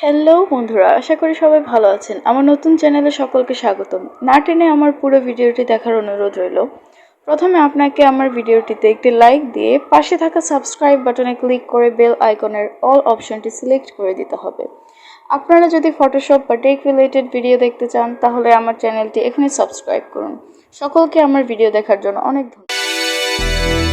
Hello বন্ধুরা, আশা করি সবাই ভালো আছেন। আমার নতুন চ্যানেলে সকলকে স্বাগতম। না টেনে আমার পুরো ভিডিওটি দেখার অনুরোধ রইল। প্রথমে আপনাকে আমার ভিডিওটিতে একটি লাইক দিয়ে পাশে থাকা সাবস্ক্রাইব বাটনে ক্লিক করে বেল আইকনের অল অপশনটি সিলেক্ট করে দিতে হবে। আপনারা যদি ফটোশপ বা টেক রিলেটেড ভিডিও দেখতে চান তাহলে আমার চ্যানেলটি এখনই সাবস্ক্রাইব করুন। সকলকে আমার ভিডিও দেখার জন্য অনেক ধন্যবাদ।